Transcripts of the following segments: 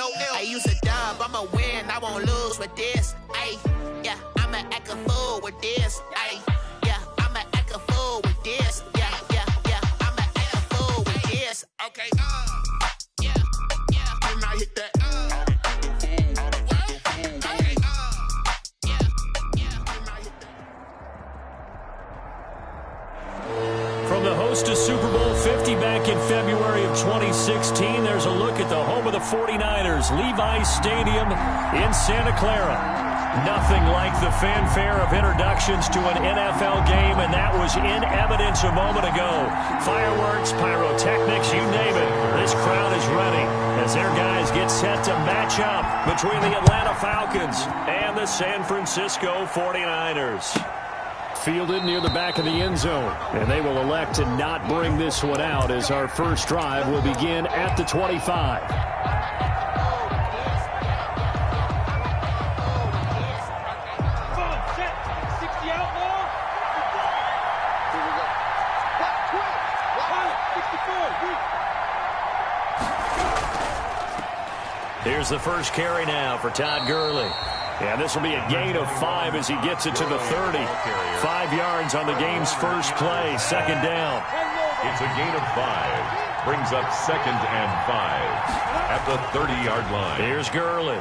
I use a dub, I'ma win, I won't lose with this. Ay, yeah, I'ma act a fool with this. Ay, yeah, I'ma act a fool with this. Yeah, yeah, yeah, I'ma act a fool with this. Okay, yeah, yeah. Can I hit that? From the host to Super Bowl 50 back in February of 2016, there's a look at the home of the 49ers, Levi's Stadium in Santa Clara. Nothing like the fanfare of introductions to an NFL game, and that was in evidence a moment ago. Fireworks, pyrotechnics, you name it. This crowd is ready as their guys get set to match up between the Atlanta Falcons and the San Francisco 49ers. Fielded near the back of the end zone, and they will elect to not bring this one out as our first drive will begin at the 25. Here's the first carry now for Todd Gurley. And this will be a gain of 5 as he gets it to the 30. 5 yards on the game's first play, second down. It's a gain of 5. Brings up 2nd and 5 at the 30-yard line. Here's Gurley.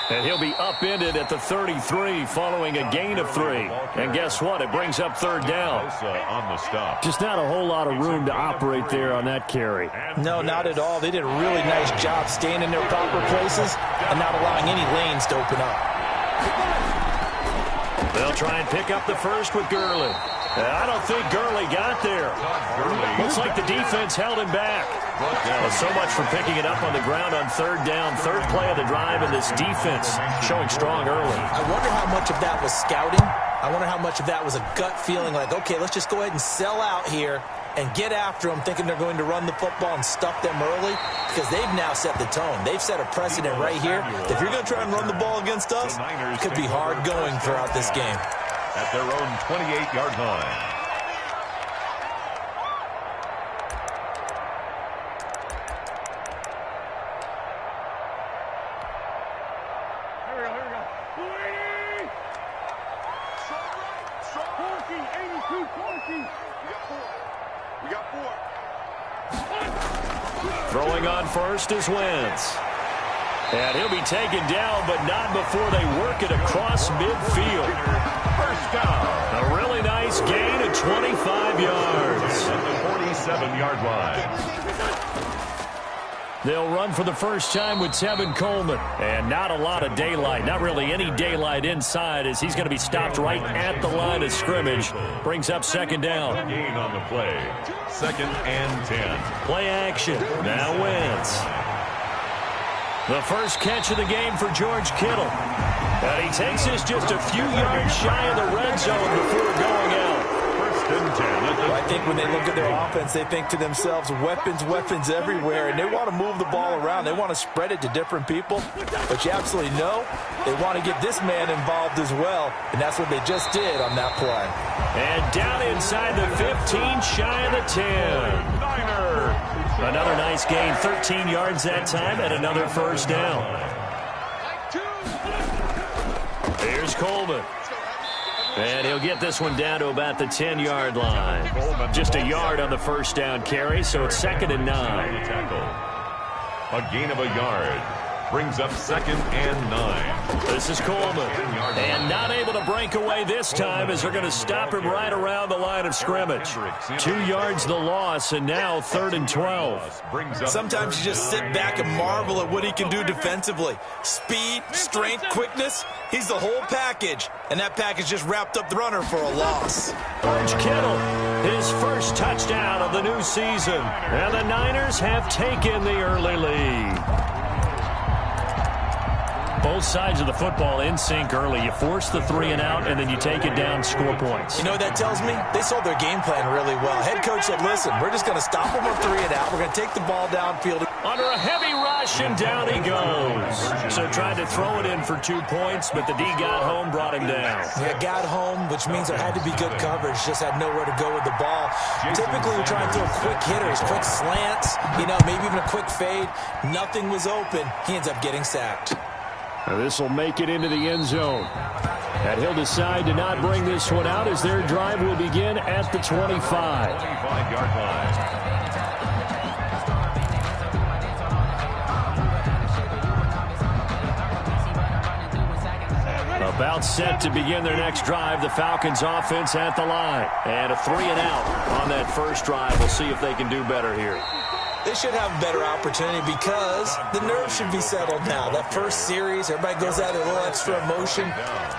And he'll be upended at the 33 following a gain of 3. And guess what? It brings up 3rd down. On the stop. Just not a whole lot of room to operate there on that carry. No, not at all. They did a really nice job staying in their proper places and not allowing any lanes to open up. They'll try and pick up the first with Gurley. I don't think Gurley got there. Looks like the defense held him back. Well, so much for picking it up on the ground on 3rd down. 3rd play of the drive, and this defense showing strong early. I wonder how much of that was scouting. I wonder how much of that was a gut feeling like, okay, let's just go ahead and sell out here and get after them, thinking they're going to run the football and stuff them early, because they've now set the tone. They've set a precedent right here. If you're going to try and run the ball against us, it could be hard going throughout this game. At their own 28-yard line. Here we go. 82, 40. We got 4. Throwing on first is Wentz. And he'll be taken down, but not before they work it across midfield. First down. A really nice gain of 25 yards. At the 47-yard line. They'll run for the first time with Tevin Coleman. And not a lot of daylight, not really any daylight inside, as he's going to be stopped right at the line of scrimmage. Brings up 2nd down. Gain on the play. 2nd and 10. Play action. Now Wentz. The first catch of the game for George Kittle. And he takes this just a few yards shy of the red zone before going out. First and 10. Well, I think when they look at their offense, they think to themselves, weapons everywhere, and they want to move the ball around. They want to spread it to different people. But you absolutely know they want to get this man involved as well, and that's what they just did on that play. And down inside the 15, shy of the 10. Niners. Another nice gain, 13 yards that time, and another first down. Here's Coleman. And he'll get this one down to about the 10-yard line. Just a yard on the first down carry, so it's 2nd and 9. A gain of a yard. Brings up 2nd and 9. This is Coleman. And not able to break away this time as they're going to stop him right around the line of scrimmage. 2 yards the loss, and now 3rd and 12. Sometimes you just sit back and marvel at what he can do defensively. Speed, strength, quickness. He's the whole package. And that package just wrapped up the runner for a loss. George Kittle, his first touchdown of the new season. And the Niners have taken the early lead. Both sides of the football in sync early. You force the 3 and out, and then you take it down, score points. You know what that tells me? They sold their game plan really well. Head coach said, listen, we're just going to stop them on 3 and out. We're going to take the ball downfield. Under a heavy rush. rushing down he goes. So tried to throw it in for 2 points, but the D got home, brought him down. Yeah, got home, which means there had to be good coverage. Just had nowhere to go with the ball. Typically, we try and throw quick hitters, quick slants, maybe even a quick fade. Nothing was open. He ends up getting sacked. This will make it into the end zone. And he'll decide to not bring this one out as their drive will begin at the 25. 25-yard line. About set to begin their next drive. The Falcons offense at the line. And a 3-and-out on that first drive. We'll see if they can do better here. They should have a better opportunity because the nerves should be settled now. That first series, everybody goes out with a little extra emotion.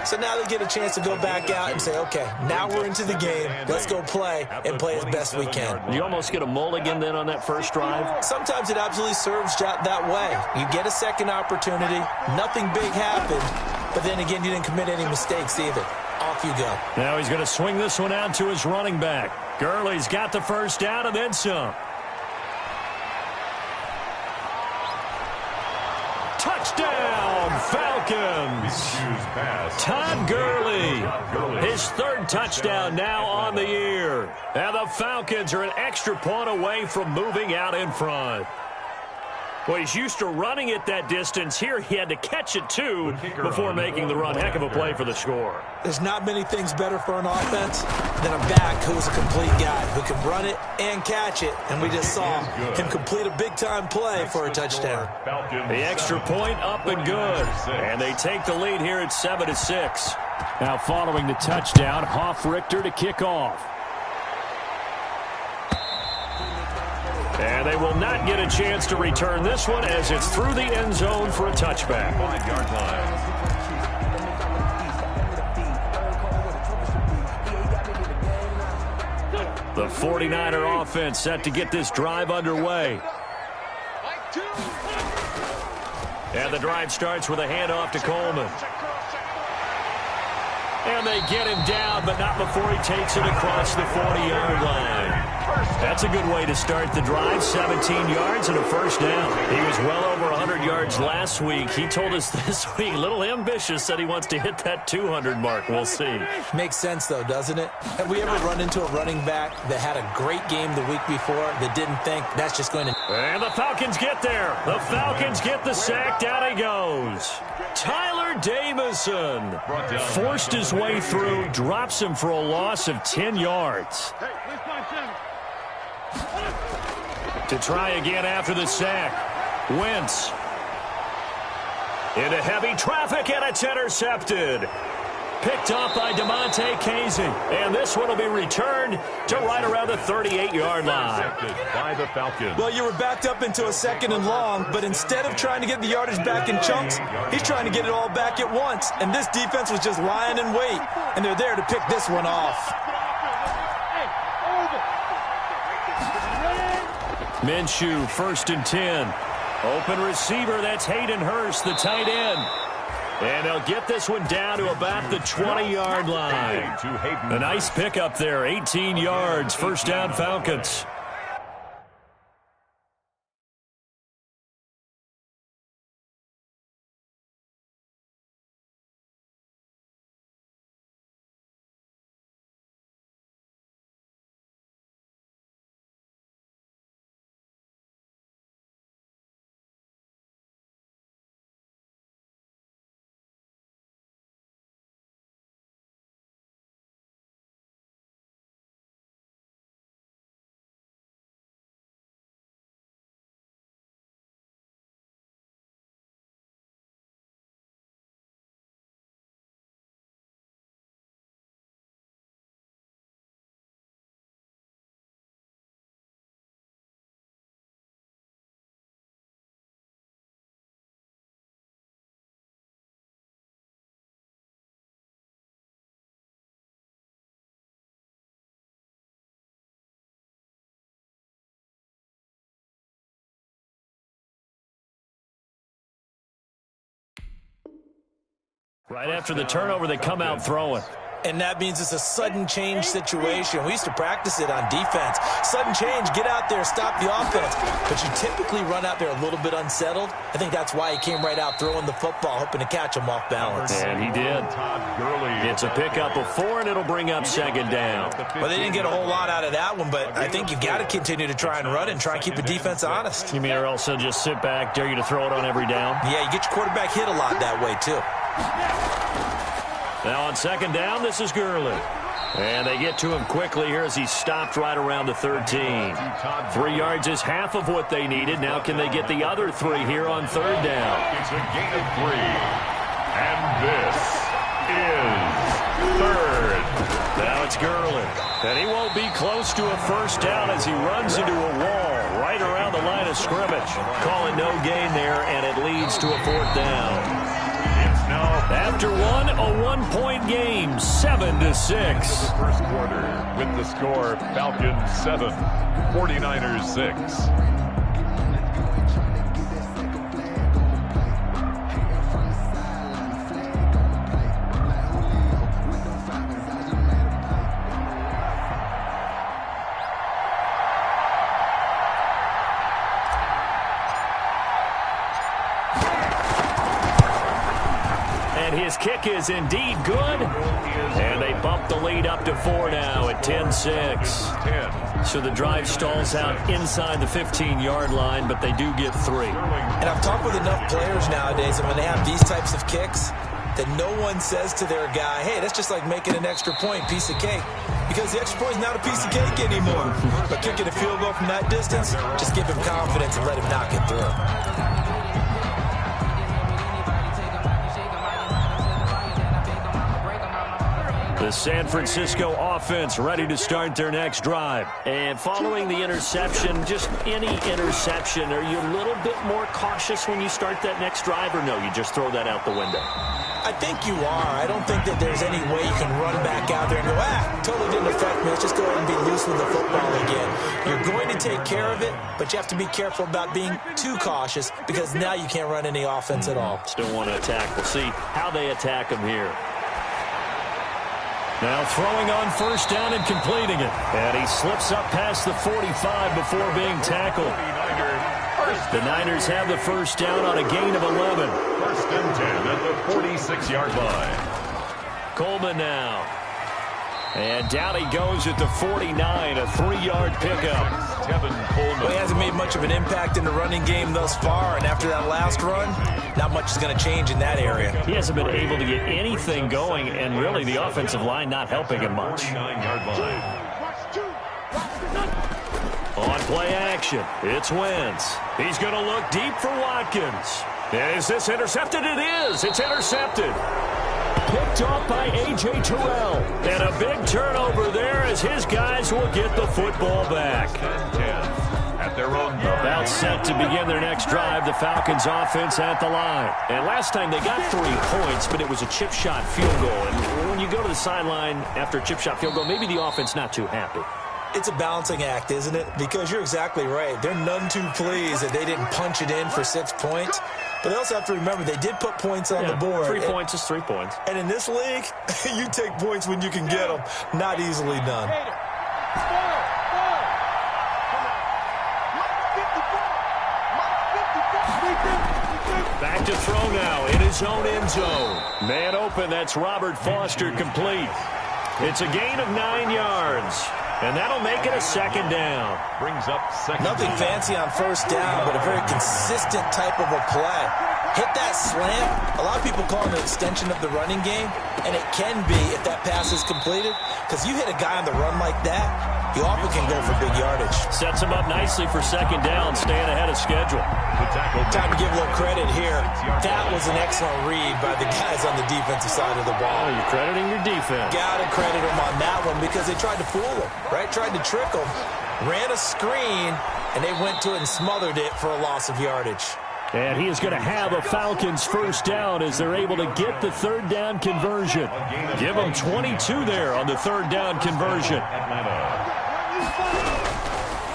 So now they get a chance to go back out and say, okay, now we're into the game. Let's go play and play as best we can. You almost get a mulligan then on that first drive? Sometimes it absolutely serves that way. You get a second opportunity. Nothing big happened. But then again, you didn't commit any mistakes either. Off you go. Now he's going to swing this one out to his running back. Gurley's got the first down and then some. Touchdown, Falcons! Todd Gurley, his third touchdown now on the year. And the Falcons are an extra point away from moving out in front. Well, he's used to running it that distance. Here he had to catch it, too, before making the run. Heck of a play for the score. There's not many things better for an offense than a back who's a complete guy, who can run it and catch it. And we just saw him complete a big-time play for a touchdown. The extra point up and good. And they take the lead here at 7-6. Now following the touchdown, Richter to kick off. And they will not get a chance to return this one as it's through the end zone for a touchback. 5-yard line. The 49er offense set to get this drive underway. And the drive starts with a handoff to Coleman. And they get him down, but not before he takes it across the 40-yard line. That's a good way to start the drive. 17 yards and a first down. He was well over 100 yards last week. He told us this week, a little ambitious, that he wants to hit that 200 mark. We'll see. Makes sense, though, doesn't it? Have we ever run into a running back that had a great game the week before that didn't think that's just going to... And the Falcons get there. The Falcons get the sack. Down he goes. Tyler Davison forced his way through, drops him for a loss of 10 yards. To try again after the sack. Wentz. Into heavy traffic, and it's intercepted. Picked off by DeMonte Casey. And this one will be returned to right around the 38-yard line. By the Falcons. Well, you were backed up into a 2nd and long, but instead of trying to get the yardage back in chunks, he's trying to get it all back at once. And this defense was just lying in wait, and they're there to pick this one off. Minshew, 1st and 10. Open receiver, that's Hayden Hurst, the tight end. And they'll get this one down to about the 20-yard line. A nice pickup there, 18 yards, first down Falcons. Right after the turnover, they come out throwing. And that means it's a sudden change situation. We used to practice it on defense. Sudden change, get out there, stop the offense. But you typically run out there a little bit unsettled. I think that's why he came right out throwing the football, hoping to catch him off balance. And he did. It's a pickup of 4, and it'll bring up second down. Well, they didn't get a whole lot out of that one, but I think you've got to continue to try and run and try and keep the defense honest. You mean or also just sit back, dare you to throw it on every down? Yeah, you get your quarterback hit a lot that way, too. Now on second down, this is Gurley. And they get to him quickly here as he stopped right around the 13. 3 yards is half of what they needed. Now can they get the other 3 here on third down? It's a gain of 3. And this is third. Now it's Gurley. And he won't be close to a first down as he runs into a wall right around the line of scrimmage. Calling no gain there, and it leads to a fourth down. After one, a 1-point game, 7-6. First quarter with the score, Falcons 7, 49ers 6. His kick is indeed good, and they bump the lead up to 4 now at 10-6. So the drive stalls out inside the 15-yard line, but they do get 3. And I've talked with enough players nowadays, and when they have these types of kicks, that no one says to their guy, hey, that's just like making an extra point, piece of cake. Because the extra point is not a piece of cake anymore. But kicking a field goal from that distance, just give him confidence and let him knock it through. The San Francisco offense ready to start their next drive. And following the interception, just any interception, are you a little bit more cautious when you start that next drive, or no, you just throw that out the window? I think you are. I don't think that there's any way you can run back out there and go, totally didn't affect me. Let's just go ahead and be loose with the football again. You're going to take care of it, but you have to be careful about being too cautious because now you can't run any offense at all. Still want to attack. We'll see how they attack them here. Now throwing on first down and completing it. And he slips up past the 45 before being tackled. The Niners have the first down on a gain of 11. First and 10 at the 46-yard line. Coleman now. And down he goes at the 49, a 3-yard pickup. Well, he hasn't made much of an impact in the running game thus far, and after that last run, not much is going to change in that area. He hasn't been able to get anything going, and really the offensive line not helping him much. 49-yard line. On play action, it's Wentz. He's going to look deep for Watkins. And is this intercepted? It is. It's intercepted. Picked off by A.J. Terrell. And a big turnover there as his guys will get the football back. At their own about set to begin their next drive, the Falcons offense at the line. And last time they got 3 points, but it was a chip shot field goal. And when you go to the sideline after a chip shot field goal, maybe the offense not too happy. It's a balancing act, isn't it? Because you're exactly right. They're none too pleased that they didn't punch it in for 6 points. But they also have to remember they did put points on the board. 3 points is 3 points. And in this league, you take points when you can get them. Not easily done. Back to throw now in his own end zone. Man open, that's Robert Foster complete. It's a gain of 9 yards. And that'll make it a second down. Brings up second. Nothing fancy on first down, but a very consistent type of a play. Hit that slant. A lot of people call it an extension of the running game, and it can be if that pass is completed. Because you hit a guy on the run like that, you often can go for big yardage. Sets him up nicely for second down, staying ahead of schedule. Time to give a little credit here. That was an excellent read by the guys on the defensive side of the ball. Oh, you're crediting your defense. Got to credit them on that one because they tried to fool them, right? Tried to trick them. Ran a screen, and they went to it and smothered it for a loss of yardage. And he is going to have a Falcons first down as they're able to get the third down conversion. Give them 22 there on the third down conversion.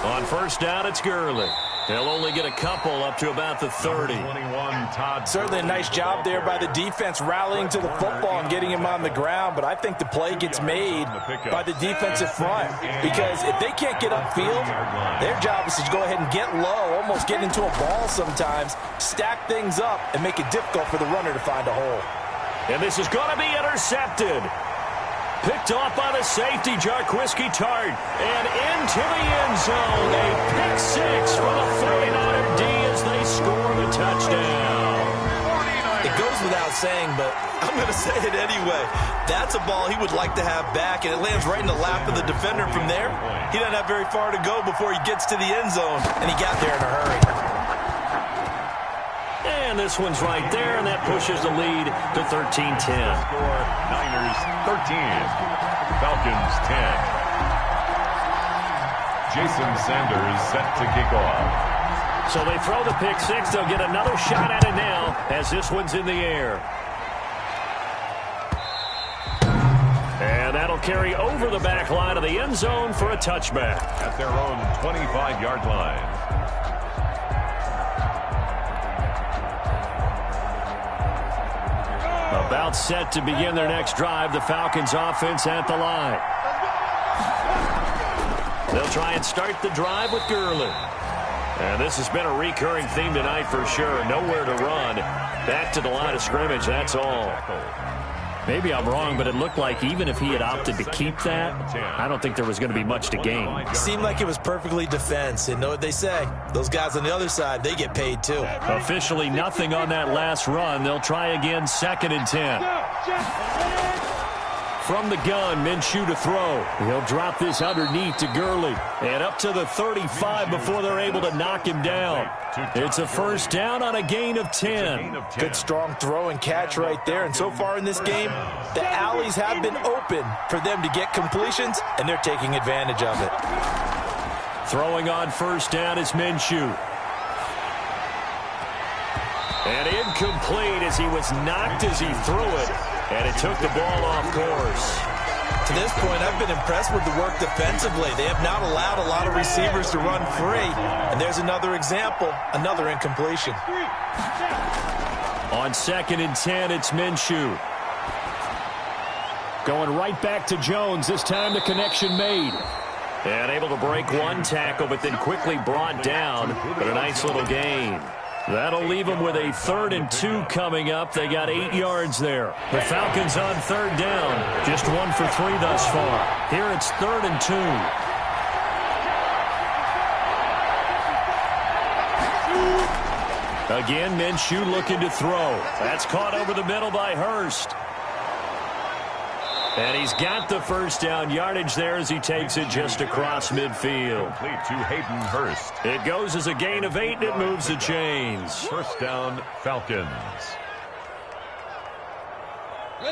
On first down, it's Gurley. They'll only get a couple up to about the 30. 21, Todd. Certainly a nice job there by the defense rallying to the football and getting him on the ground, but I think the play gets made by the defensive front because if they can't get upfield, their job is to go ahead and get low, almost get into a ball sometimes, stack things up, and make it difficult for the runner to find a hole. And this is going to be intercepted. Picked off by the safety, Jarquiski Tart, and into the end zone. A pick six for the 49er D as they score the touchdown. It goes without saying, but I'm going to say it anyway. That's a ball he would like to have back, and it lands right in the lap of the defender from there. He doesn't have very far to go before he gets to the end zone, and he got there in a hurry. And this one's right there, and that pushes the lead to 13-10. Score, Niners 13, Falcons 10. Jason Sanders set to kick off. So they throw the pick six. They'll get another shot at it now as this one's in the air. And that'll carry over the back line of the end zone for a touchback. At their own 25-yard line. About set to begin their next drive, the Falcons offense at the line. They'll try and start the drive with Gurley. And this has been a recurring theme tonight for sure. Nowhere to run. Back to the line of scrimmage, that's all. Maybe I'm wrong, but it looked like even if he had opted to keep that, I don't think there was going to be much to gain. Seemed like it was perfectly defense. And know what they say? Those guys on the other side, they get paid too. Officially nothing on that last run. They'll try again, 2nd and 10. From the gun, Minshew to throw. He'll drop this underneath to Gurley. And up to the 35 before they're able to knock him down. It's a first down on a gain of 10. Good strong throw and catch right there. And so far in this game, the alleys have been open for them to get completions, and they're taking advantage of it. Throwing on first down is Minshew. And incomplete as he was knocked as he threw it. And it took the ball off course. To this point, I've been impressed with the work defensively. They have not allowed a lot of receivers to run free. And there's another example, another incompletion. On 2nd and 10, it's Minshew. Going right back to Jones. This time the connection made. And able to break one tackle, but then quickly brought down. But a nice little gain. That'll leave them with a 3rd and 2 coming up. They got 8 yards there. The Falcons on 3rd down. Just 1 for 3 thus far. Here it's 3rd and 2. Again, Minshew looking to throw. That's caught over the middle by Hurst. And he's got the first down yardage there as he takes it just across midfield. Complete to Hayden Hurst. It goes as a gain of 8, and it moves the chains. First down, Falcons.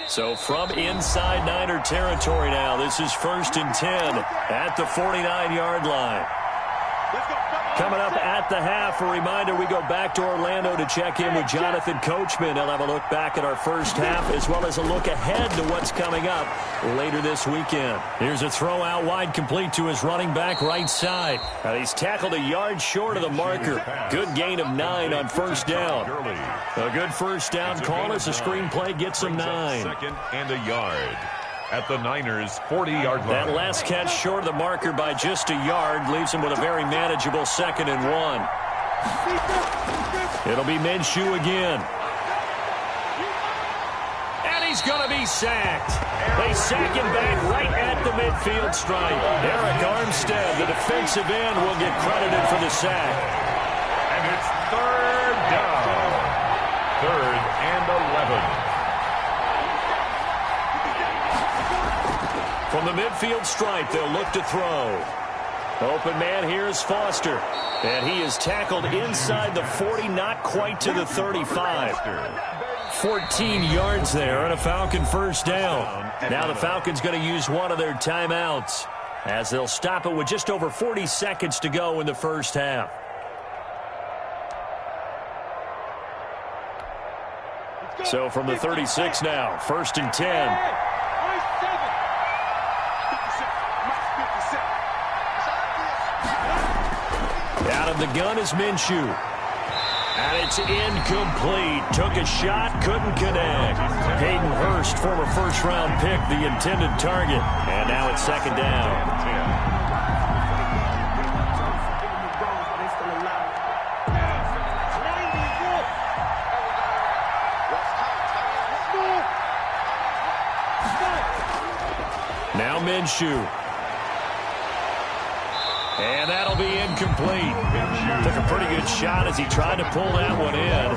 So from inside Niner territory now, this is 1st and 10 at the 49-yard line. Coming up at the half, a reminder, we go back to Orlando to check in with Jonathan Coachman. He'll have a look back at our first half as well as a look ahead to what's coming up later this weekend. Here's a throw out wide, complete to his running back right side. He's tackled a yard short of the marker. Good gain of 9 on first down. A good first down call as the screenplay gets him 9. 2nd and a yard. At the Niners' 40-yard line. That last catch short of the marker by just a yard leaves him with a very manageable 2nd and 1. It'll be Minshew again. And he's going to be sacked. They sack him back right at the midfield stripe. Eric Armstead, the defensive end, will get credited for the sack. And it's 3rd down. 3rd and 11. From the midfield stripe, they'll look to throw. Open man here is Foster. And he is tackled inside the 40, not quite to the 35. 14 yards there and a Falcon first down. Now the Falcons going to use one of their timeouts as they'll stop it with just over 40 seconds to go in the first half. So from the 36 now, 1st and 10. Out of the gun is Minshew. And it's incomplete. Took a shot, couldn't connect. Hayden Hurst, former first-round pick, the intended target. And now it's second down. Now Minshew. And that'll be incomplete. Took a pretty good shot as he tried to pull that one in.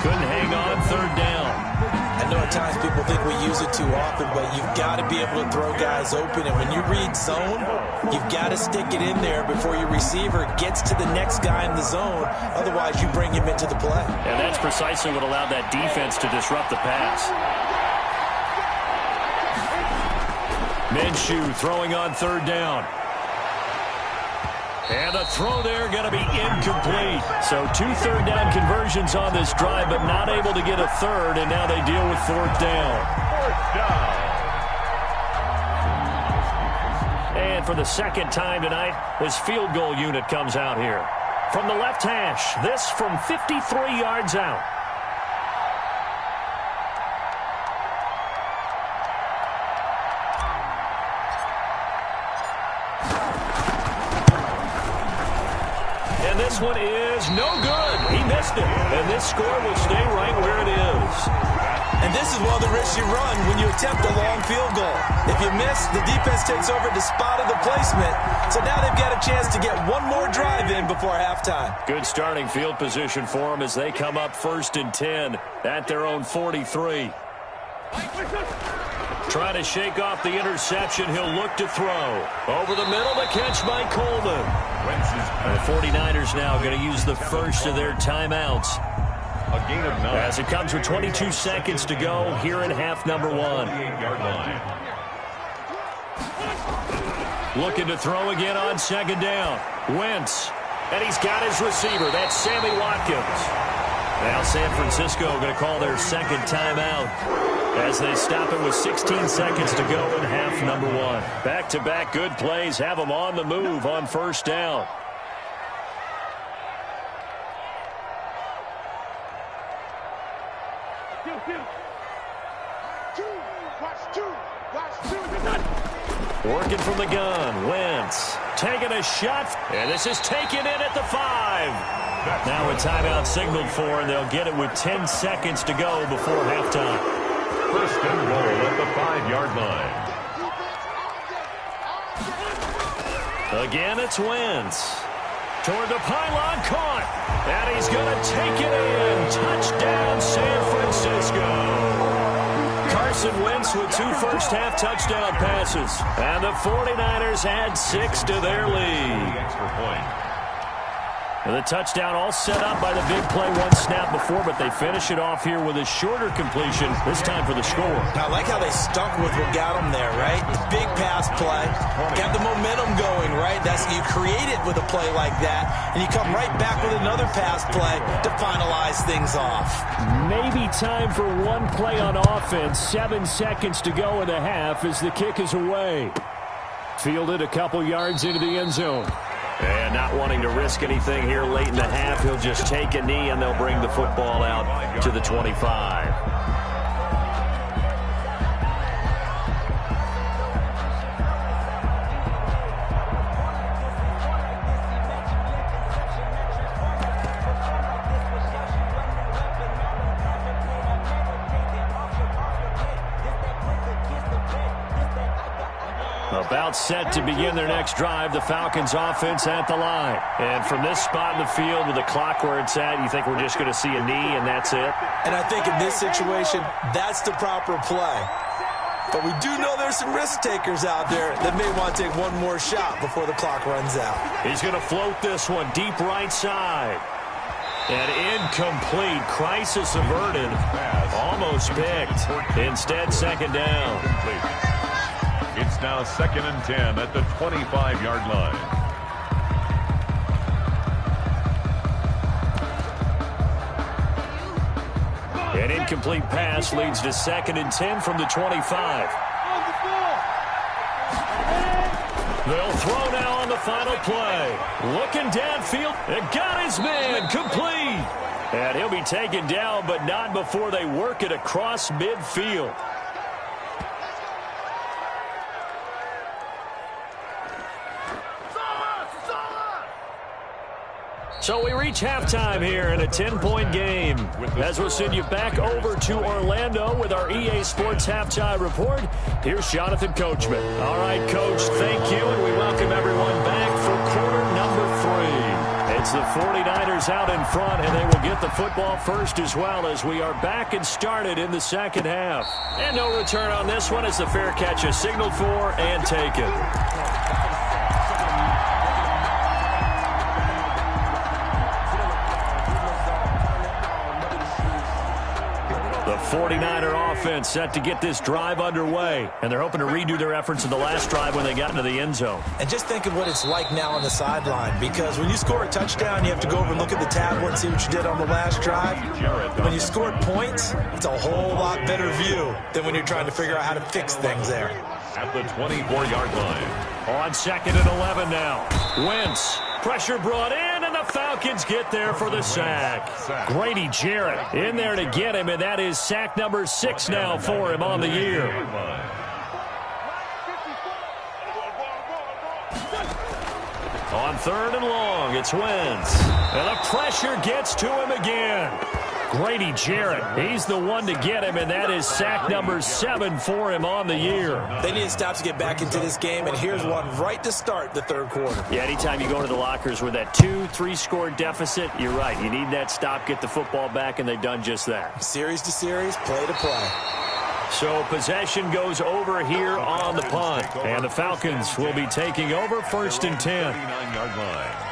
Couldn't hang on, third down. I know at times people think we use it too often, but you've got to be able to throw guys open. And when you read zone, you've got to stick it in there before your receiver gets to the next guy in the zone. Otherwise, you bring him into the play. And that's precisely what allowed that defense to disrupt the pass. Minshew throwing on third down. And the throw there going to be incomplete. So 2 third-down conversions on this drive, but not able to get a third, and now they deal with fourth down. And for the second time tonight, his field goal unit comes out here. From the left hash, this from 53 yards out. This one is no good. He missed it. And this score will stay right where it is. And this is one of the risks you run when you attempt a long field goal. If you miss, the defense takes over the spot of the placement. So now they've got a chance to get one more drive in before halftime. Good starting field position for them as they come up 1st and 10 at their own 43. Trying to shake off the interception. He'll look to throw. Over the middle, the catch by Coleman. The 49ers now going to use the first of their timeouts. A gain of 9. As it comes with 22 seconds to go here in half number 1. Looking to throw again on second down. Wentz. And he's got his receiver. That's Sammy Watkins. Now San Francisco going to call their second timeout as they stop it with 16 seconds to go in half number 1. Back-to-back good plays have them on the move on first down. Working from the gun, Wentz taking a shot, and this is taken in at the 5. Now a timeout signaled for, and they'll get it with 10 seconds to go before halftime. First and goal at the 5-yard line. Again, it's Wentz. Toward the pylon, caught. And he's going to take it in. Touchdown, San Francisco. Carson Wentz with 2 first-half touchdown passes. And the 49ers add 6 to their lead. Extra point. And the touchdown all set up by the big play one snap before, but they finish it off here with a shorter completion, this time for the score. I like how they stuck with what got them there, right? The big pass play, got the momentum going, right? That's you create it with a play like that, and you come right back with another pass play to finalize things off. Maybe time for one play on offense. 7 seconds to go in the half as the kick is away. Fielded a couple yards into the end zone. And not wanting to risk anything here late in the half, he'll just take a knee and they'll bring the football out to the 25. About set to begin their next drive, the Falcons offense at the line. And from this spot in the field with the clock where it's at, you think we're just going to see a knee and that's it? And I think in this situation, that's the proper play. But we do know there's some risk takers out there that may want to take one more shot before the clock runs out. He's going to float this one deep right side. And incomplete. Crisis averted. Almost picked. Instead, second down. It's now 2nd and 10 at the 25-yard line. An incomplete pass leads to 2nd and 10 from the 25. They'll throw now on the final play. Looking downfield. And got his man complete. And he'll be taken down, but not before they work it across midfield. So we reach halftime here in a 10-point game. As we'll send you back over to Orlando with our EA Sports Halftime Report, here's Jonathan Coachman. All right, Coach, thank you, and we welcome everyone back for quarter number 3. It's the 49ers out in front, and they will get the football first as well as we are back and started in the second half. And no return on this one as the fair catch is signaled for and taken. The 49er offense set to get this drive underway, and they're hoping to redo their efforts in the last drive when they got into the end zone. And just think of what it's like now on the sideline, because when you score a touchdown, you have to go over and look at the tablet and see what you did on the last drive. When you scored points, it's a whole lot better view than when you're trying to figure out how to fix things there. At the 24-yard line. On 2nd and 11 now. Wentz. Pressure brought in, and the Falcons get there for the sack. Grady Jarrett in there to get him, and that is sack number 6 now for him on the year. On 3rd and long, it's Wentz. And the pressure gets to him again. Grady Jarrett, he's the one to get him, and that is sack number 7 for him on the year. They need to stop to get back into this game, and here's one right to start the third quarter. Yeah, anytime you go to the lockers with that 2-3 score deficit, you're right. You need that stop, get the football back, and they've done just that. Series to series, play to play. So possession goes over here on the punt, and the Falcons will be taking over 1st and 10. 39-yard line.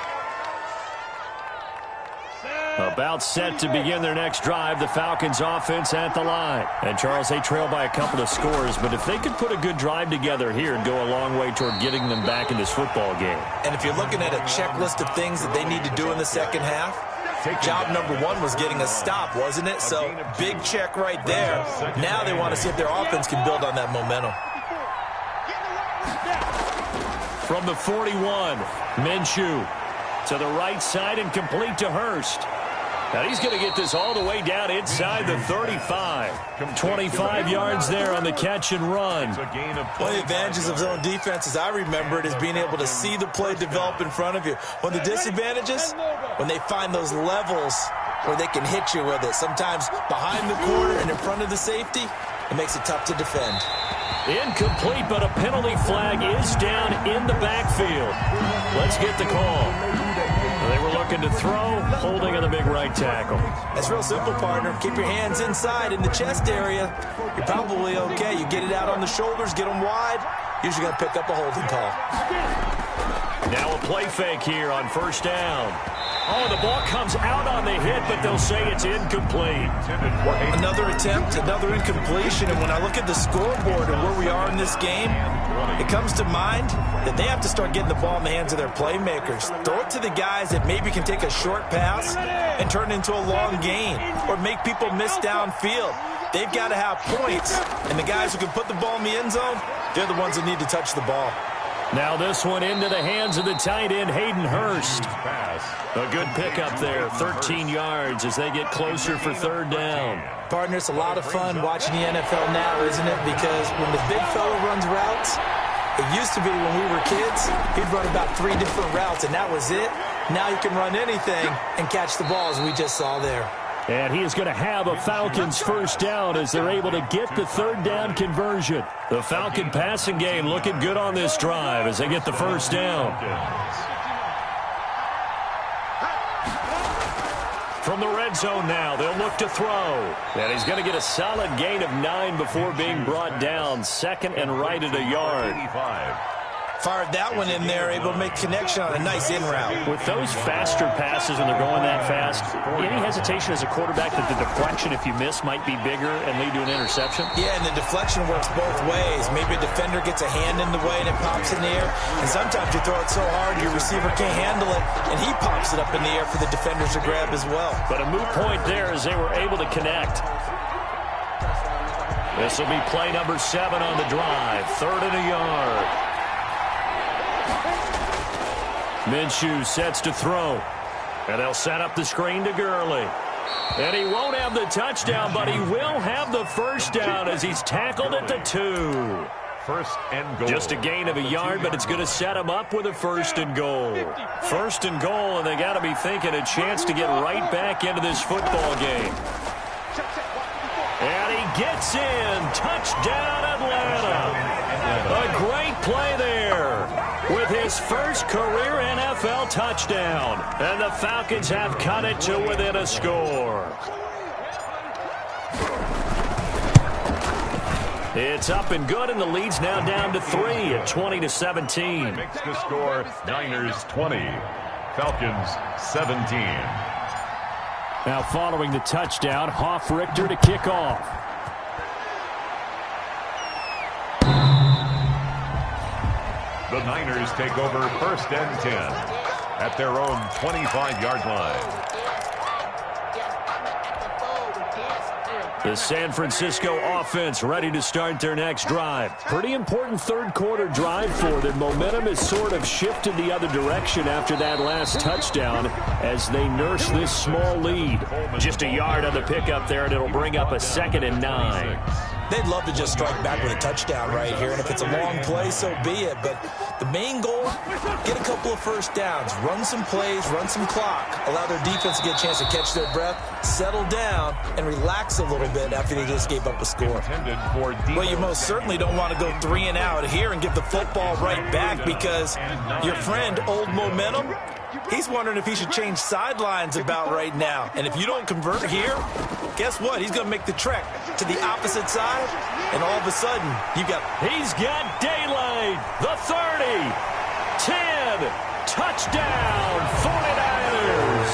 About set to begin their next drive, the Falcons offense at the line. And, Charles, they trail by a couple of scores, but if they could put a good drive together here and go a long way toward getting them back in this football game. And if you're looking at a checklist of things that they need to do in the second half, job number 1 was getting a stop, wasn't it? So, big check right there. Now they want to see if their offense can build on that momentum. From the 41, Minshew to the right side and complete to Hurst. Now he's going to get this all the way down inside the 35. 25 yards there on the catch and run. One of the advantages of zone defense, as I remember it, is being able to see the play develop in front of you. One of the disadvantages, when they find those levels where they can hit you with it. Sometimes behind the corner and in front of the safety, it makes it tough to defend. Incomplete, but a penalty flag is down in the backfield. Let's get the call. They were looking to throw, holding on the big right tackle. That's real simple, partner. Keep your hands inside in the chest area. You're probably okay. You get it out on the shoulders, get them wide. Usually going to pick up a holding call. Now a play fake here on 1st down. Oh, the ball comes out on the hit, but they'll say it's incomplete. Another attempt, another incompletion, and when I look at the scoreboard and where we are in this game, it comes to mind that they have to start getting the ball in the hands of their playmakers. Throw it to the guys that maybe can take a short pass and turn it into a long gain or make people miss downfield. They've got to have points, and the guys who can put the ball in the end zone, they're the ones that need to touch the ball. Now this one into the hands of the tight end, Hayden Hurst. A good pickup there, 13 yards as they get closer for 3rd down. Partner, it's a lot of fun watching the NFL now, isn't it? Because when the big fella runs routes, it used to be when we were kids, he'd run about 3 different routes, and that was it. Now you can run anything and catch the ball, as we just saw there. And he is going to have a Falcons 1st down as they're able to get the 3rd down conversion. The Falcon passing game looking good on this drive as they get the 1st down. From the red zone now, they'll look to throw. And he's going to get a solid gain of 9 before being brought down. 2nd and right at a yard. Fired that one in there, able to make connection on a nice in route. With those faster passes when they're going that fast, any hesitation as a quarterback that the deflection, if you miss, might be bigger and lead to an interception? Yeah, and the deflection works both ways. Maybe a defender gets a hand in the way and it pops in the air. And sometimes you throw it so hard your receiver can't handle it, and he pops it up in the air for the defenders to grab as well. But a moot point there as they were able to connect. This will be play number 7 on the drive. 3rd and a yard. Minshew sets to throw. And they'll set up the screen to Gurley. And he won't have the touchdown, but he will have the first down as he's tackled at the 2. First and goal. Just a gain of a yard, but it's going to set him up with a first and goal. First and goal, and they got to be thinking a chance to get right back into this football game. And he gets in. Touchdown, Atlanta. A great play there with his first career NFL touchdown. And the Falcons have cut it to within a score. It's up and good, and the lead's now down to 3 at 20-17. Makes the score Niners 20, Falcons 17. Now following the touchdown, Hoff-Richter to kick off. The Niners take over first and 10 at their own 25-yard line. The San Francisco offense ready to start their next drive. Pretty important third-quarter drive for them. Momentum has sort of shifted the other direction after that last touchdown as they nurse this small lead. Just a yard on the pickup there, and it'll bring up a 2nd and 9. They'd love to just strike back with a touchdown right here, and if it's a long play, so be it. But the main goal, get a couple of first downs, run some plays, run some clock, allow their defense to get a chance to catch their breath, settle down, and relax a little bit after they just gave up a score. Well, you most certainly don't want to go 3 and out here and give the football right back because your friend, Old Momentum, he's wondering if he should change sidelines about right now. And if you don't convert here, guess what? He's going to make the trek to the opposite side, and all of a sudden, He's got daylight. The 30. 10. Touchdown, 49ers.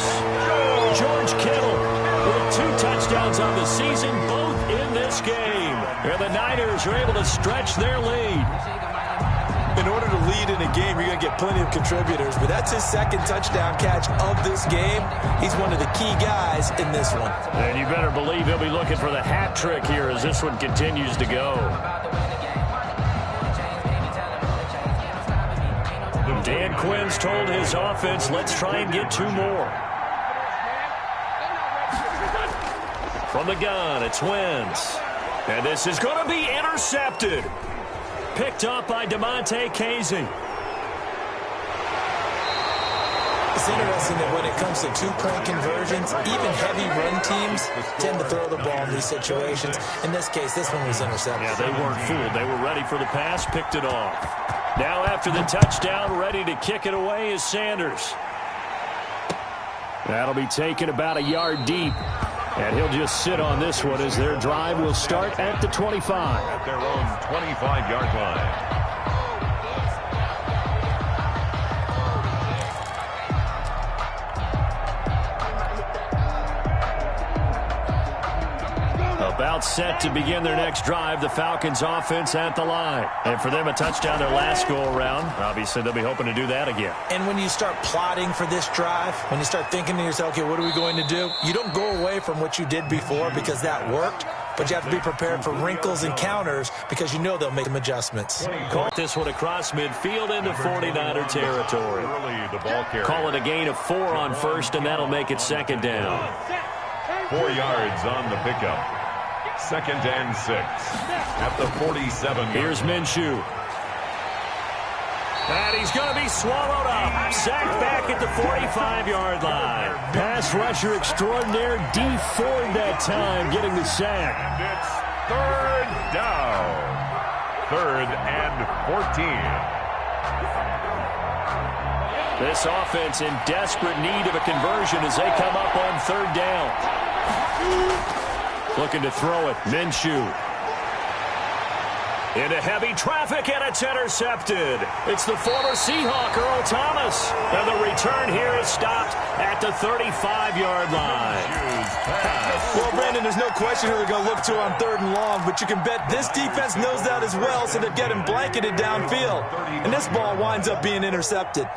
George Kittle with 2 touchdowns on the season, both in this game. And the Niners are able to stretch their lead. In order to lead in a game, you're going to get plenty of contributors, but that's his 2nd touchdown catch of this game. He's one of the key guys in this one. And you better believe he'll be looking for the hat trick here as this one continues to go. Dan Quinn's told his offense, let's try and get 2 more. From the gun, it's Wentz. And this is going to be intercepted. Picked up by DeMonte Casey. It's interesting that when it comes to 2-point conversions, even heavy run teams tend to throw the ball in these situations. In this case, this one was intercepted. Yeah, they weren't fooled. They were ready for the pass, picked it off. Now after the touchdown, ready to kick it away is Sanders. That'll be taken about a yard deep. And he'll just sit on this one as their drive will start at the 25. At their own 25-yard line. About set to begin their next drive, the Falcons offense at the line. And for them, a touchdown their last go-around. Obviously, they'll be hoping to do that again. And when you start plotting for this drive, when you start thinking to yourself, okay, what are we going to do? You don't go away from what you did before because that worked, but you have to be prepared for wrinkles and counters because you know they'll make some adjuststance. Caught this one across midfield into 49er territory. Call it a gain of 4 on first, and that'll make it 2nd down. 4 yards on the pickup. 2nd and 6 at the 47. Here's Minshew. And he's going to be swallowed up. Sacked back at the 45-yard line. Pass rusher extraordinaire, D. Ford that time getting the sack. And it's 3rd down. 3rd and 14. This offense in desperate need of a conversion as they come up on 3rd down. Looking to throw it. Minshew. Into heavy traffic, and it's intercepted. It's the former Seahawk, Earl Thomas. And the return here is stopped at the 35-yard line. Well, Brandon, there's no question who they're going to look to on 3rd and long, but you can bet this defense knows that as well, so they're getting blanketed downfield. And this ball winds up being intercepted.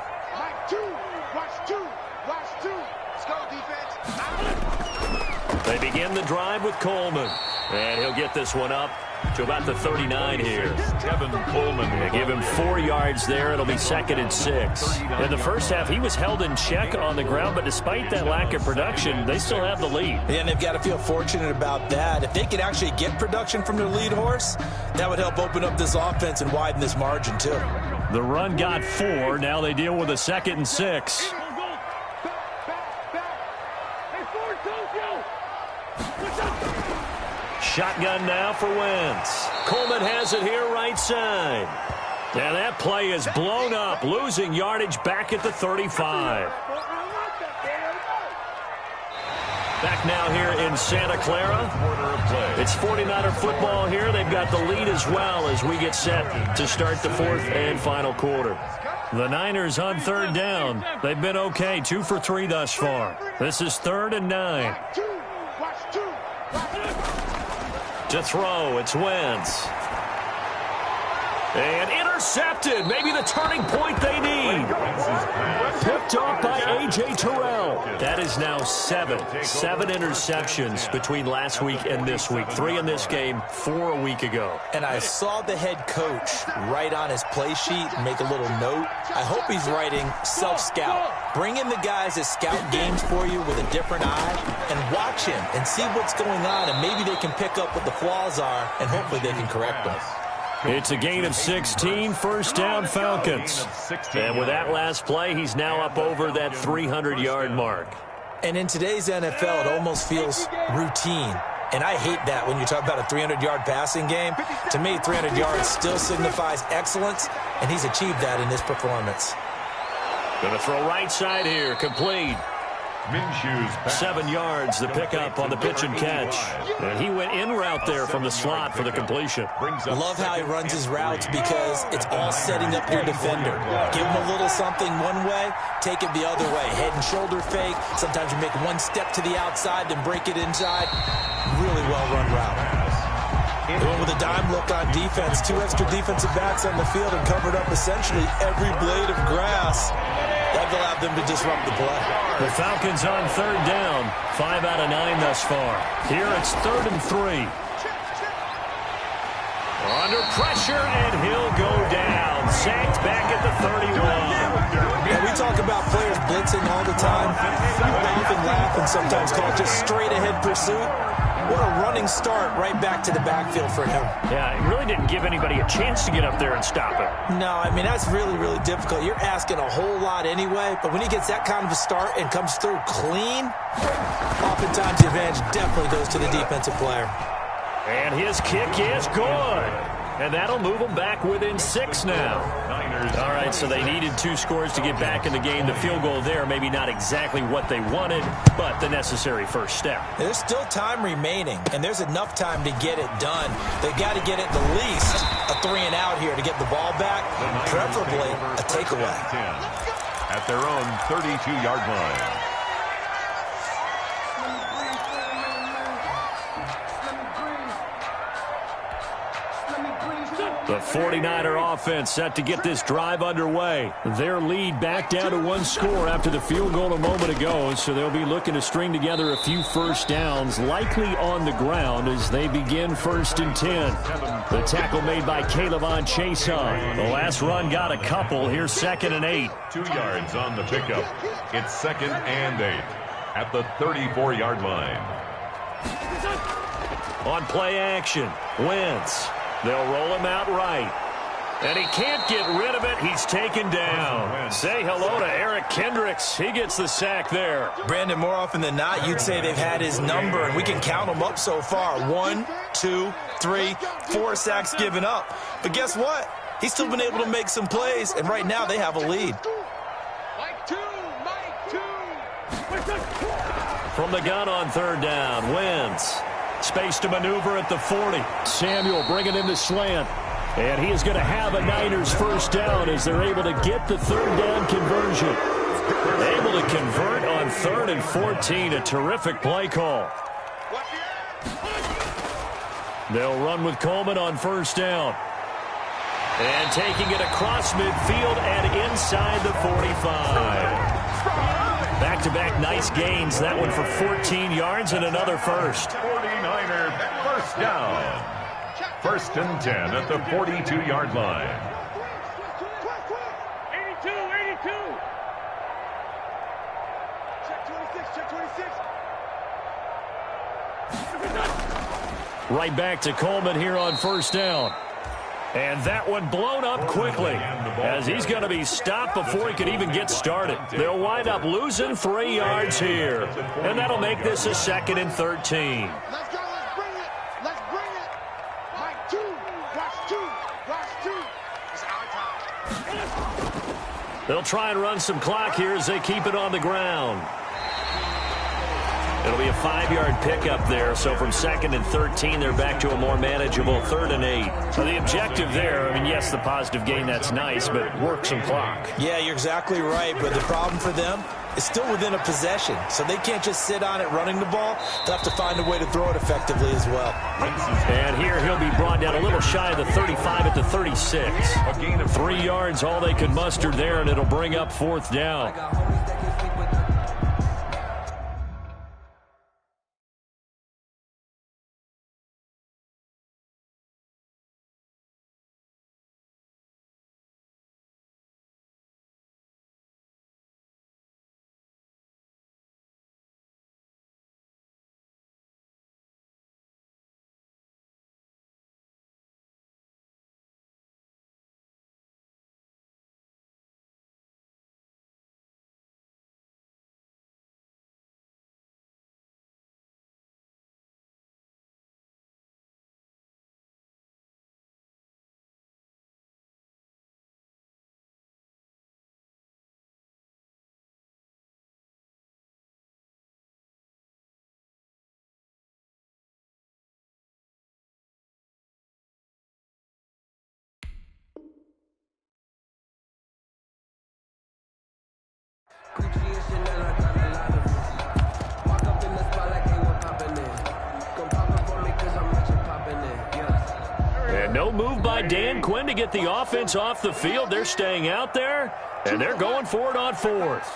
They begin the drive with Coleman. And he'll get this one up to about the 39 here. Kevin Coleman. They give him 4 yards there. It'll be 2nd and 6. In the first half, he was held in check on the ground, but despite that lack of production, they still have the lead. Yeah, and they've got to feel fortunate about that. If they could actually get production from their lead horse, that would help open up this offense and widen this margin, too. The run got 4. Now they deal with a 2nd and 6. Shotgun now for Wentz. Coleman has it here right side. And that play is blown up, losing yardage back at the 35. Back now here in Santa Clara. It's 49er football here. They've got the lead as well as we get set to start the 4th and final quarter. The Niners on 3rd down. They've been okay, 2 for 3 thus far. This is 3rd and 9. To throw, it's Wentz. And intercepted. Maybe the turning point they need. Picked up by A.J. Terrell. That is now 7 interceptions between last week and this week. 3 in this game, 4 a week ago. And I saw the head coach write on his play sheet and make a little note. I hope he's writing self-scout. Bring in the guys that scout games for you with a different eye and watch him and see what's going on, and maybe they can pick up what the flaws are, and hopefully they can correct them. It's a gain of 16, 1st down Falcons. And with that last play, he's now up over that 300-yard mark. And in today's NFL, it almost feels routine. And I hate that when you talk about a 300-yard passing game. To me, 300 yards still signifies excellence, and he's achieved that in this performance. Going to throw right side here, complete. 7 yards, the pickup on the pitch and catch. And he went in route there from the slot for the completion. Love how he runs his routes because it's all setting up your defender. Give him a little something one way, take it the other way. Head and shoulder fake. Sometimes you make one step to the outside, then break it inside. Really well-run route. Going with a dime look on defense. 2 extra defensive backs on the field and covered up essentially every blade of grass. That allowed them to disrupt the play. The Falcons on 3rd down. 5 out of 9 thus far. Here it's 3rd and 3. Under pressure, and he'll go down. Sacked back at the 31. Yeah, we talk about players blitzing all the time. We laugh and sometimes call it just straight-ahead pursuit. What a running start right back to the backfield for him. Yeah, it really didn't give anybody a chance to get up there and stop it. No, I mean, that's really, really difficult. You're asking a whole lot anyway, but when he gets that kind of a start and comes through clean, oftentimes the advantage definitely goes to the defensive player. And his kick is good. And that'll move them back within 6 now. All right, so they needed 2 scores to get back in the game. The field goal there, maybe not exactly what they wanted, but the necessary first step. There's still time remaining, and there's enough time to get it done. They've got to get at the least a 3-and-out here to get the ball back, preferably a takeaway. At their own 32-yard line. The 49er offense set to get this drive underway. Their lead back down to 1 score after the field goal a moment ago, so they'll be looking to string together a few first downs, likely on the ground as they begin 1st and 10. The tackle made by Calebon Chason. The last run got a couple. Here's 2nd and 8. 2 yards on the pickup. It's 2nd and 8 at the 34-yard line. On play action, Wentz. They'll roll him out right. And he can't get rid of it. He's taken down. Say hello to Eric Kendricks. He gets the sack there. Brandon, more often than not, you'd say they've had his number, and we can count them up so far. 1, 2, 3, 4 sacks given up. But guess what? He's still been able to make some plays, and right now they have a lead. From the gun on 3rd down, Wentz. Space to maneuver at the 40. Samuel bringing him to slant. And he is going to have a Niners first down as they're able to get the 3rd down conversion. Able to convert on 3rd and 14. A terrific play call. They'll run with Coleman on 1st down. And taking it across midfield and inside the 45. Back-to-back nice gains. That one for 14 yards and another first. 49er first down. First and 10 at the 42-yard line. 82, 82. Check 26, check 26. Right back to Coleman here on first down. And that one blown up quickly as he's going to be stopped before he could even get started. They'll wind up losing 3 yards here. And that'll make this a 2nd and 13. Let's go, let's bring it. Let's bring it. Mike, 2, watch 2, watch 2. It's our time. They'll try and run some clock here as they keep it on the ground. It'll be a 5-yard pickup there, so from 2nd and 13, they're back to a more manageable 3rd and 8. So the objective there, I mean, yes, the positive gain, that's nice, but work some clock. Yeah, you're exactly right, but the problem for them is still within a possession, so they can't just sit on it running the ball. They'll have to find a way to throw it effectively as well. And here he'll be brought down a little shy of the 35 at the 36. A gain of 3 yards, all they could muster there, and it'll bring up 4th down. And no move by Dan Quinn to get the offense off the field. They're staying out there, and they're going for it on 4th.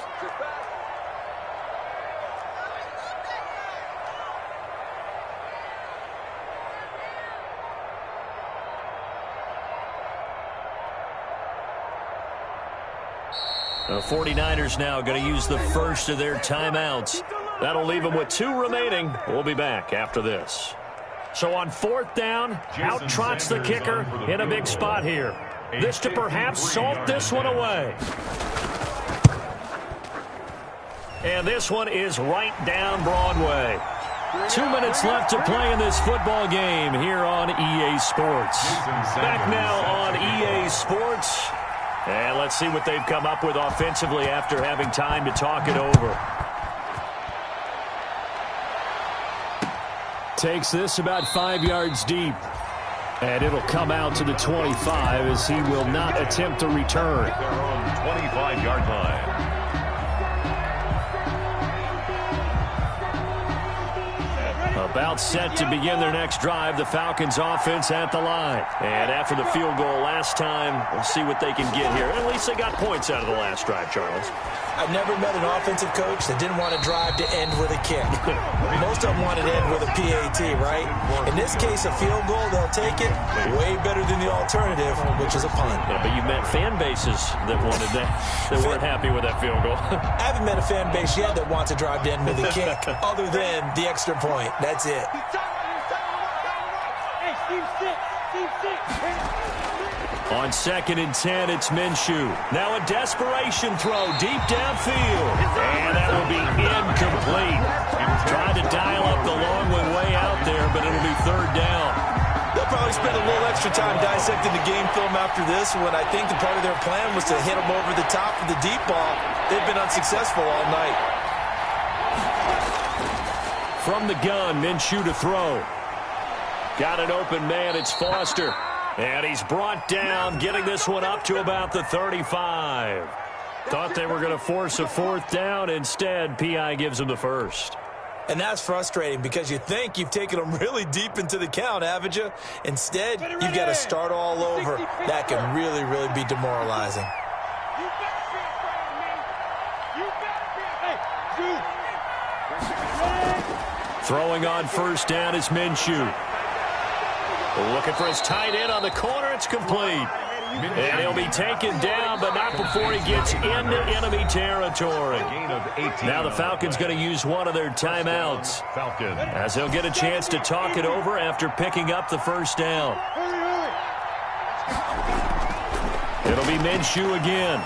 The 49ers now going to use the first of their timeouts. That'll leave them with 2 remaining. We'll be back after this. So on 4th down, out trots the kicker in a big spot here. This to perhaps salt this one away. And this one is right down Broadway. 2 minutes left to play in this football game here on EA Sports. Back now on EA Sports. And let's see what they've come up with offensively after having time to talk it over. Takes this about 5 yards deep. And it'll come out to the 25 as he will not attempt to return. Their own 25-yard line. About set to begin their next drive, the Falcons offense at the line. And after the field goal last time, we'll see what they can get here. At least they got points out of the last drive, Charles. I've never met an offensive coach that didn't want to drive to end with a kick. Most of them wanted to end with a PAT, right? In this case, a field goal, they'll take it. Way better than the alternative, which is a punt. Yeah, but you met fan bases that wanted that, that weren't happy with that field goal. I haven't met a fan base yet that wants to drive to end with a kick, other than the extra point. That's it. Hey, Steve, sit. On 2nd and 10, it's Minshew. Now a desperation throw deep downfield. And that will be incomplete. Trying to dial up the long one way out there, but it'll be 3rd down. They'll probably spend a little extra time dissecting the game film after this one. I think the part of their plan was to hit them over the top of the deep ball. They've been unsuccessful all night. From the gun, Minshew to throw. Got an open man, it's Foster. And he's brought down, getting this one up to about the 35. Thought they were going to force a 4th down. Instead, P.I. gives him the first. And that's frustrating because you think you've taken them really deep into the count, haven't you? Instead, you've got to start all over. That can really, really be demoralizing. Throwing on 1st down is Minshew. Looking for his tight end on the corner. It's complete. And he'll be taken down, but not before he gets into enemy territory. Now the Falcons going to use one of their timeouts, as they'll get a chance to talk it over after picking up the first down. It'll be Minshew again.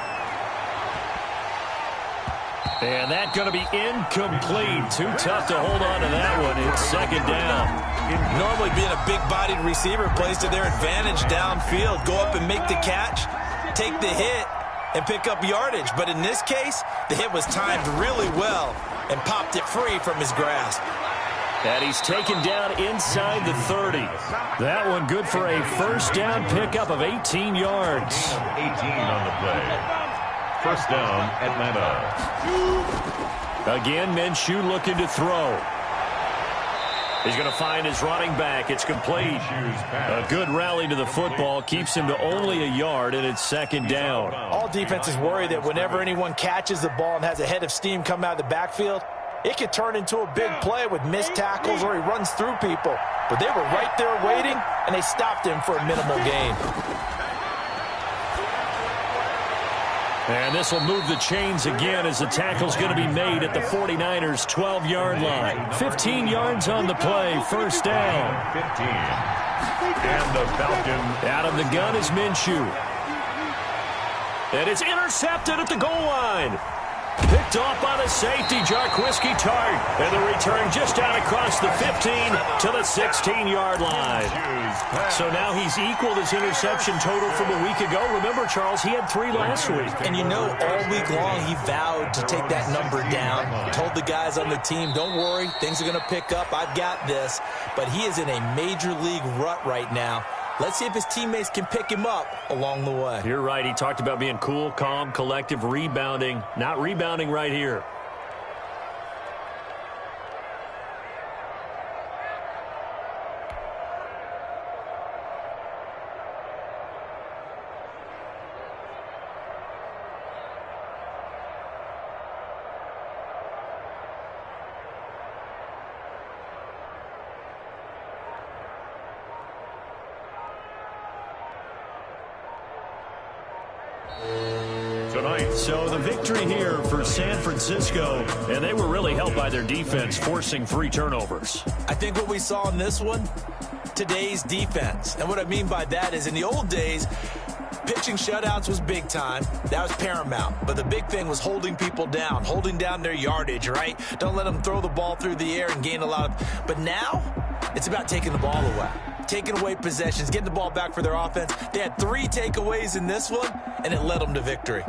And that's going to be incomplete. Too tough to hold on to that one. It's second down. Normally being a big-bodied receiver plays to their advantage downfield. Go up and make the catch, take the hit, and pick up yardage. But in this case, the hit was timed really well and popped it free from his grasp. And he's taken down inside the 30. That one good for a first down pickup of 18 yards. 18 on the play. First down, Atlanta. Again, Minshew looking to throw. He's going to find his running back. It's complete. A good rally to the football keeps him to only a yard, and it's second down. All defenses worry that whenever anyone catches the ball and has a head of steam come out of the backfield, it could turn into a big play with missed tackles or he runs through people. But they were right there waiting, and they stopped him for a minimal gain. And this will move the chains again as the tackle's going to be made at the 49ers' 12-yard line. 15 yards on the play, first down. 15. And the Falcons. Out of the gun is Minshew. And it's intercepted at the goal line. Picked off by the safety, Jarquiski Tart. And the return just out across the 15 to the 16-yard line. So now he's equaled his interception total from a week ago. Remember, Charles, he had 3 last week. And you know, all week long he vowed to take that number down. Told the guys on the team, don't worry, things are going to pick up. I've got this. But he is in a major league rut right now. Let's see if his teammates can pick him up along the way. You're right. He talked about being cool, calm, collective, rebounding. Not rebounding right here. So the victory here for San Francisco, and they were really helped by their defense, forcing 3 turnovers. I think what we saw in this one, today's defense. And what I mean by that is in the old days, pitching shutouts was big time. That was paramount. But the big thing was holding people down, holding down their yardage, right? Don't let them throw the ball through the air and gain a lot of... But now, it's about taking the ball away. Taking away possessions, getting the ball back for their offense. They had 3 takeaways in this one, and it led them to victory.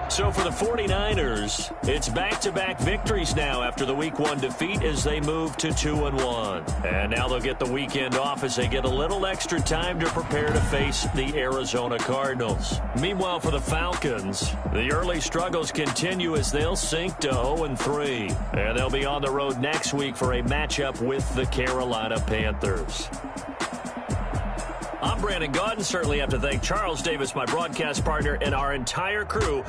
So for the 49ers, it's back-to-back victories now after the Week 1 defeat as they move to 2-1. And now they'll get the weekend off as they get a little extra time to prepare to face the Arizona Cardinals. Meanwhile, for the Falcons, the early struggles continue as they'll sink to 0-3. And they'll be on the road next week for a matchup with the Carolina Panthers. I'm Brandon Gaudin. Certainly have to thank Charles Davis, my broadcast partner, and our entire crew.